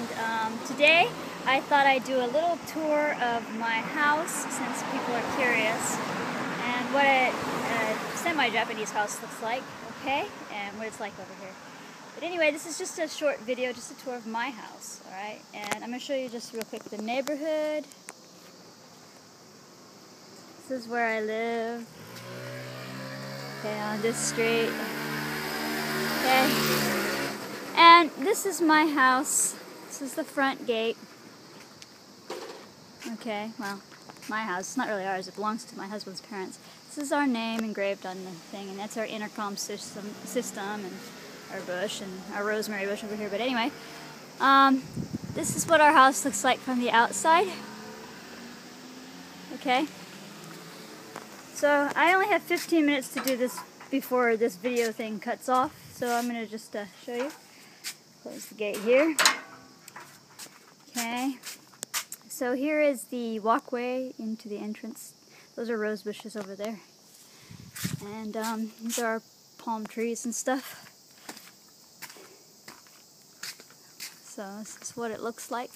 and today I thought I'd do a little tour of my house since people are curious and what a semi-Japanese house looks like, okay, and what it's like over here. But anyway, this is just a short video, just a tour of my house, alright, and I'm going to show you just real quick the neighborhood. This is where I live, okay, on this street, okay. And this is my house. This is the front gate. Okay, well, my house. It's not really ours. It belongs to my husband's parents. This is our name engraved on the thing, and that's our intercom system and our bush and our rosemary bush over here. But anyway, this is what our house looks like from the outside. Okay. So I only have 15 minutes to do this before this video thing cuts off. So I'm going to just show you. Close the gate here. Okay. So here is the walkway into the entrance. Those are rose bushes over there. And these are our palm trees and stuff. So this is what it looks like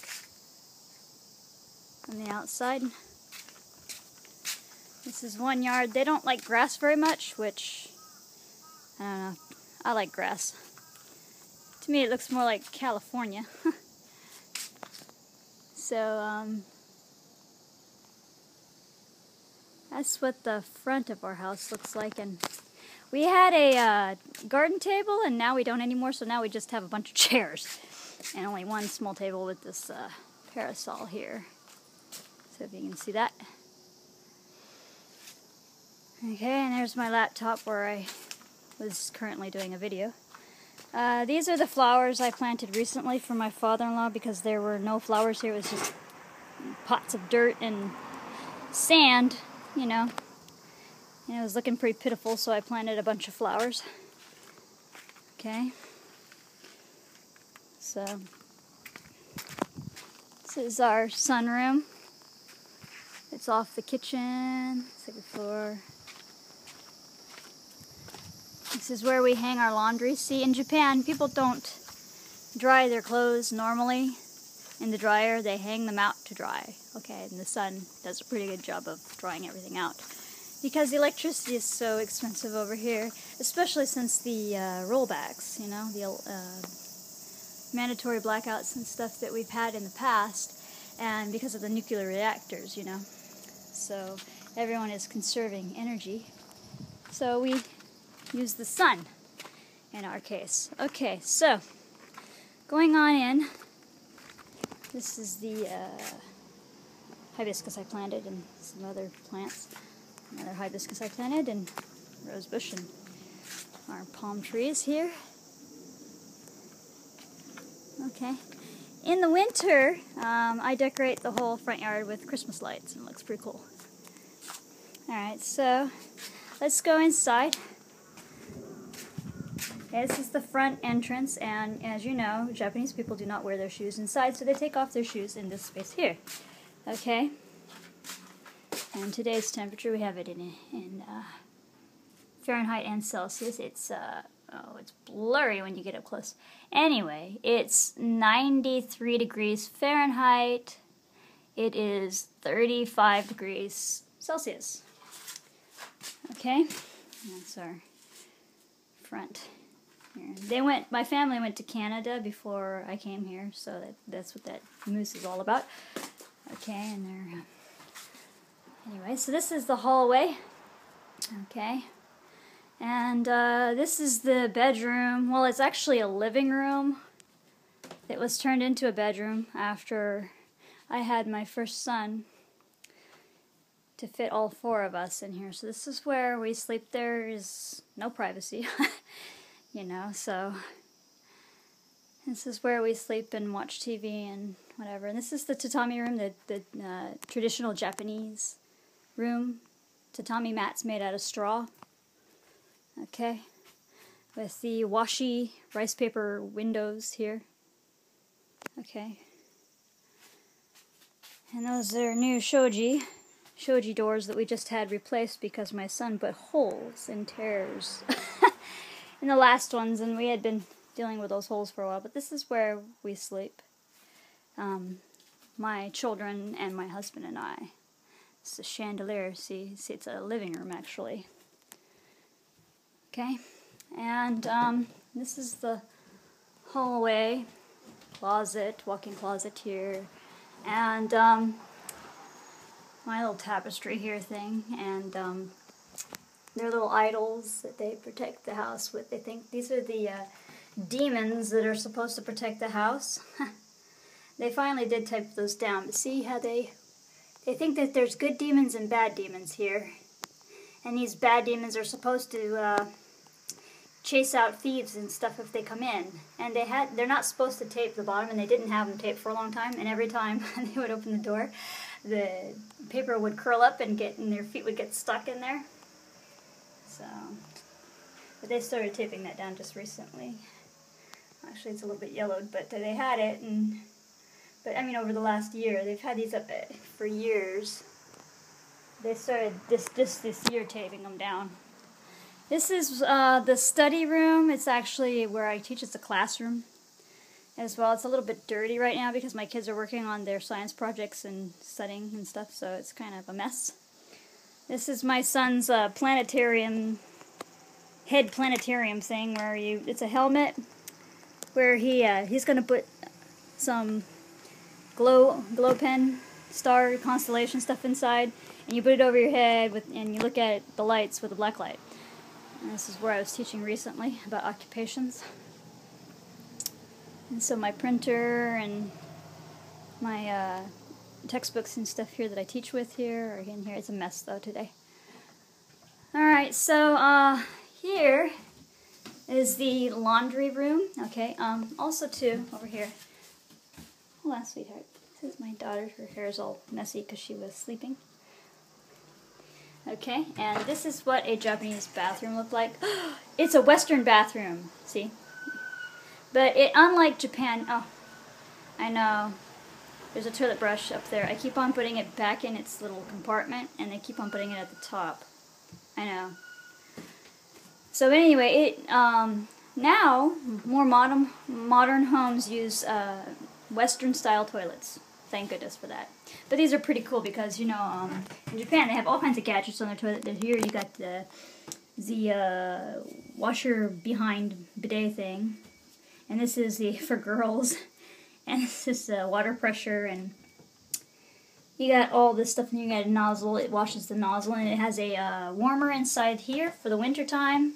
on the outside. This is one yard. They don't like grass very much, which, I don't know. I like grass. To me, it looks more like California. So, that's what the front of our house looks like. And we had a garden table, and now we don't anymore, so now we just have a bunch of chairs. And only one small table with this parasol here. So if you can see that. Okay, and there's my laptop where I was currently doing a video. These are the flowers I planted recently for my father-in-law because there were no flowers here. It was just pots of dirt and sand, you know. And it was looking pretty pitiful, so I planted a bunch of flowers. Okay. So, this is our sunroom. It's off the kitchen, second floor. This is where we hang our laundry. See, in Japan, people don't dry their clothes normally in the dryer. They hang them out to dry. Okay, and the sun does a pretty good job of drying everything out. Because the electricity is so expensive over here, especially since the rollbacks, you know, the mandatory blackouts and stuff that we've had in the past, and because of the nuclear reactors, you know. So everyone is conserving energy. So we use the sun in our case. Okay, so going on in, this is the hibiscus I planted and some other plants. Another hibiscus I planted and rosebush and our palm trees here. Okay. In the winter, I decorate the whole front yard with Christmas lights and it looks pretty cool. Alright, so let's go inside. Okay, this is the front entrance, and as you know, Japanese people do not wear their shoes inside, so they take off their shoes in this space here. Okay? And today's temperature, we have it in Fahrenheit and Celsius. It's it's blurry when you get up close. Anyway, it's 93 degrees Fahrenheit. It is 35 degrees Celsius. Okay? That's our front here. My family went to Canada before I came here, so that's what that moose is all about. Okay, and they're anyway, so this is the hallway. Okay. And this is the bedroom. Well, it's actually a living room. It was turned into a bedroom after I had my first son to fit all four of us in here. So this is where we sleep. There is no privacy, you know, so this is where we sleep and watch TV and whatever. And this is the tatami room, the traditional Japanese room. Tatami mats made out of straw. Okay, with the washi rice paper windows here. Okay, and those are new shoji doors that we just had replaced because my son put holes and tears in the last ones, and we had been dealing with those holes for a while. But this is where we sleep. my children and my husband and I. It's a chandelier. See, it's a living room actually. Okay, and this is the hallway, closet, walk-in closet here, and my little tapestry here thing, and they're little idols that they protect the house with. They think these are the demons that are supposed to protect the house. They finally did type those down, but see how they think that there's good demons and bad demons here, and these bad demons are supposed to chase out thieves and stuff if they come in. And they're not supposed to tape the bottom, and they didn't have them taped for a long time, and every time they would open the door, the paper would curl up and their feet would get stuck in there. So, but they started taping that down just recently. Actually, it's a little bit yellowed, but they had it, but I mean over the last year. They've had these up for years. They started this year taping them down. This is the study room. It's actually where I teach. It's a classroom as well. It's a little bit dirty right now because my kids are working on their science projects and studying and stuff, so it's kind of a mess. This is my son's planetarium thing where it's a helmet where he's going to put some glow pen star constellation stuff inside, and you put it over your head and you look at the lights with a black light. And this is where I was teaching recently about occupations. And so my printer and my textbooks and stuff here that I teach with here are in here. It's a mess though today. Alright, so here is the laundry room. Okay, also too, over here. Hold on, sweetheart. This is my daughter. Her hair is all messy because she was sleeping. Okay, and this is what a Japanese bathroom looked like. It's a Western bathroom, see? But unlike Japan, oh, I know, there's a toilet brush up there. I keep on putting it back in its little compartment, and they keep on putting it at the top. I know. So anyway, now, more modern homes use Western-style toilets. Thank goodness for that. But these are pretty cool because, you know, in Japan they have all kinds of gadgets on their toilet. Here you got the washer behind bidet thing. And this is for girls. And this is water pressure. And you got all this stuff. And you got a nozzle. It washes the nozzle. And it has a warmer inside here for the winter time.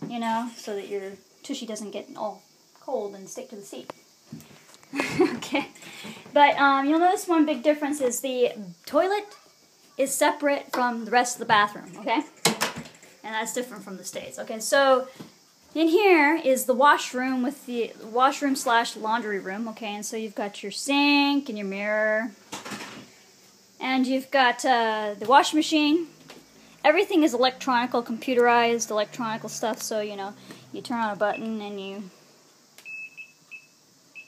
You know, so that your tushy doesn't get all cold and stick to the seat. Okay. But you'll notice one big difference is the toilet is separate from the rest of the bathroom. Okay. And that's different from the States. Okay. So in here is the washroom with the washroom/laundry room, okay, and so you've got your sink and your mirror, and you've got the washing machine. Everything is electronical, computerized, electronical stuff, so, you know, you turn on a button and you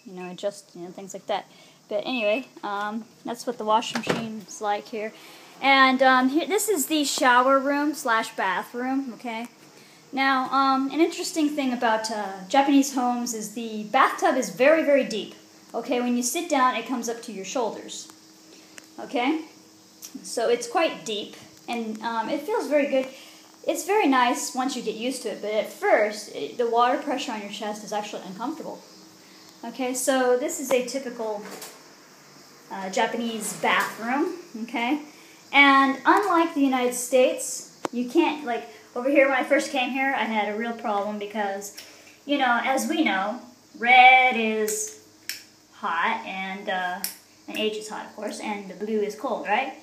know, adjust, you know, things like that. But anyway, that's what the washing machine's like here. And here, this is the shower room/bathroom, okay. Now, an interesting thing about Japanese homes is the bathtub is very, very deep. Okay, when you sit down, it comes up to your shoulders. Okay, so it's quite deep, and it feels very good. It's very nice once you get used to it, but at first, the water pressure on your chest is actually uncomfortable. Okay, so this is a typical Japanese bathroom. Okay, and unlike the United States, you can't, like, over here, when I first came here, I had a real problem because, you know, as we know, red is hot and H is hot, of course, and the blue is cold, right?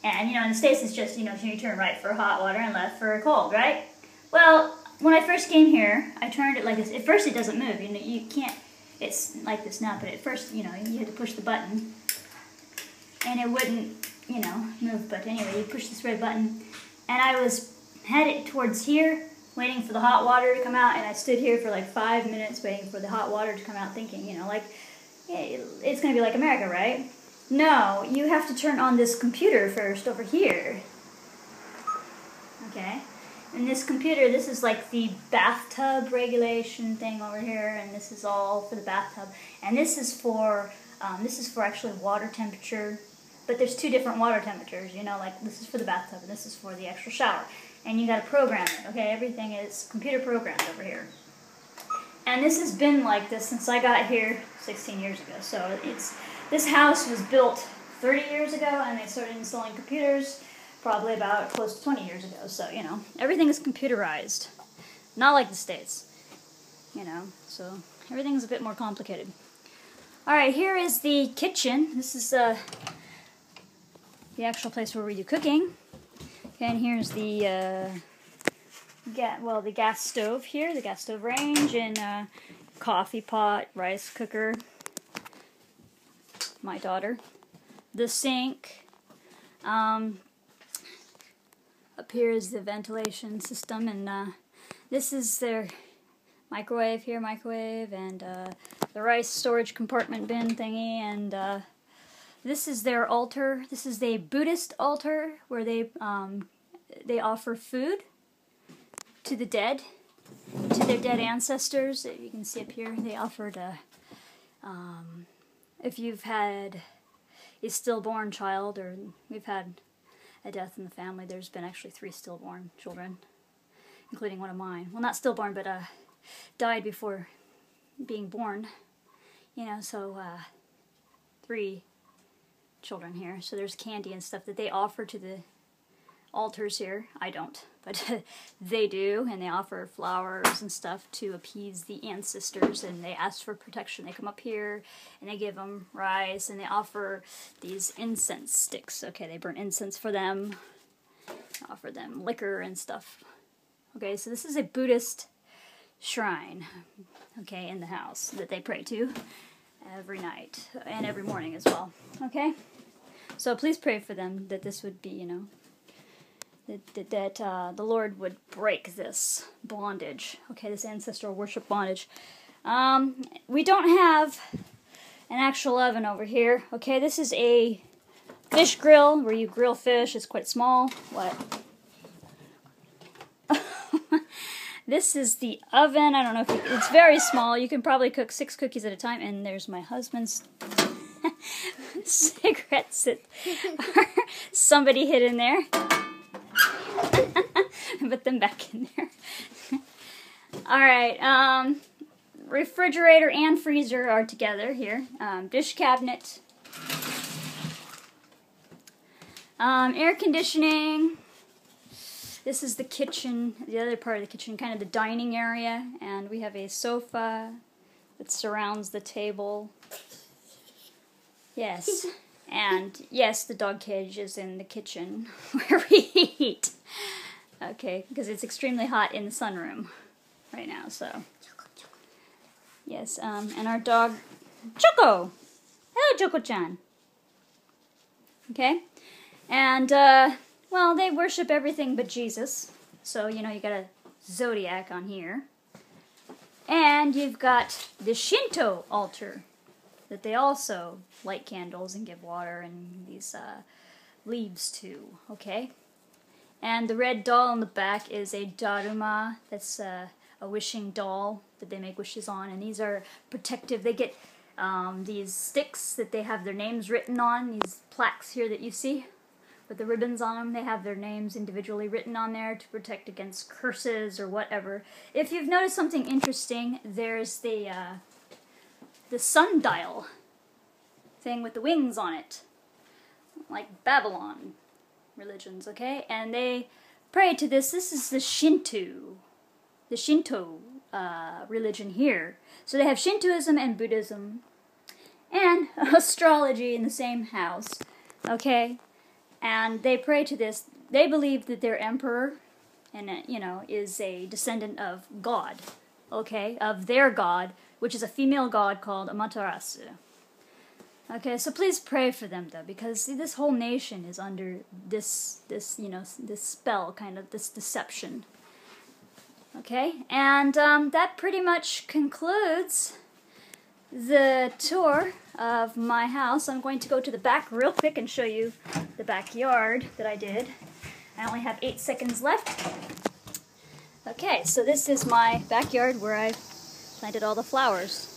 And, you know, in the States, it's just, you know, you turn right for hot water and left for cold, right? Well, when I first came here, I turned it like this. At first, it doesn't move. You know, you can't, it's like this now, but at first, you know, you had to push the button, and it wouldn't, you know, move. But anyway, you push this red button, and I had it towards here, waiting for the hot water to come out, and I stood here for like 5 minutes waiting for the hot water to come out, thinking, you know, like, yeah, it's going to be like America, right? No, you have to turn on this computer first over here. Okay? And this computer, this is like the bathtub regulation thing over here, and this is all for the bathtub. And this is for This is for actually water temperature, but there's two different water temperatures, you know, like this is for the bathtub and this is for the actual shower. And you got to program it, okay? Everything is computer programmed over here. And this has been like this since I got here 16 years ago. So this house was built 30 years ago, and they started installing computers probably about close to 20 years ago. So, you know, everything is computerized. Not like the States, you know, so everything's a bit more complicated. Alright, here is the kitchen. This is the actual place where we do cooking. Okay, and here's the the gas stove here, the gas stove range, and coffee pot, rice cooker, my daughter, the sink. Up here is the ventilation system, and this is their microwave here, and the rice storage compartment bin thingy, and this is their altar. This is the Buddhist altar where they offer food to the dead, to their dead ancestors. You can see up here, they offered if you've had a stillborn child, or we've had a death in the family, there's been actually 3 stillborn children, including one of mine. Well, not stillborn, but died before being born, you know, so 3 children here. So there's candy and stuff that they offer to the altars here. I don't, but they do, and they offer flowers and stuff to appease the ancestors, and they ask for protection. They come up here and they give them rice, and they offer these incense sticks. Okay, they burn incense for them, offer them liquor and stuff. Okay, so this is a Buddhist shrine, okay, in the house that they pray to every night and every morning as well. Okay, so please pray for them that this would be, you know, that the Lord would break this bondage, okay, this ancestral worship bondage. We don't have an actual oven over here, okay. This is a fish grill where you grill fish. It's quite small. What? This is the oven. I don't know if it's very small. You can probably cook 6 cookies at a time. And there's my husband's cigarettes that somebody hid in there. Put them back in there. Alright, refrigerator and freezer are together here. Dish cabinet. Air conditioning. This is the kitchen, the other part of the kitchen, kind of the dining area. And we have a sofa that surrounds the table. Yes. And yes, the dog cage is in the kitchen where we eat. Okay, because it's extremely hot in the sunroom right now, so. Yes, and our dog, Choco. Hello, Choco-chan. Okay, and, well, they worship everything but Jesus. So, you know, you got a zodiac on here. And you've got the Shinto altar that they also light candles and give water and these leaves to, okay? And the red doll in the back is a Daruma. That's a wishing doll that they make wishes on, and these are protective. They get these sticks that they have their names written on, these plaques here that you see with the ribbons on them. They have their names individually written on there to protect against curses or whatever. If you've noticed something interesting, there's the sundial thing with the wings on it, like Babylon religions, okay? And they pray to this. This is the Shinto religion here. So they have Shintoism and Buddhism and astrology in the same house, okay? And they pray to this. They believe that their emperor, and you know, is a descendant of God, okay, of their god, which is a female god called Amaterasu. Okay, so please pray for them, though, because see, this whole nation is under this spell, kind of this deception. Okay, and that pretty much concludes the tour of my house. I'm going to go to the back real quick and show you the backyard that I did. I only have 8 seconds left. Okay, so this is my backyard where I planted all the flowers.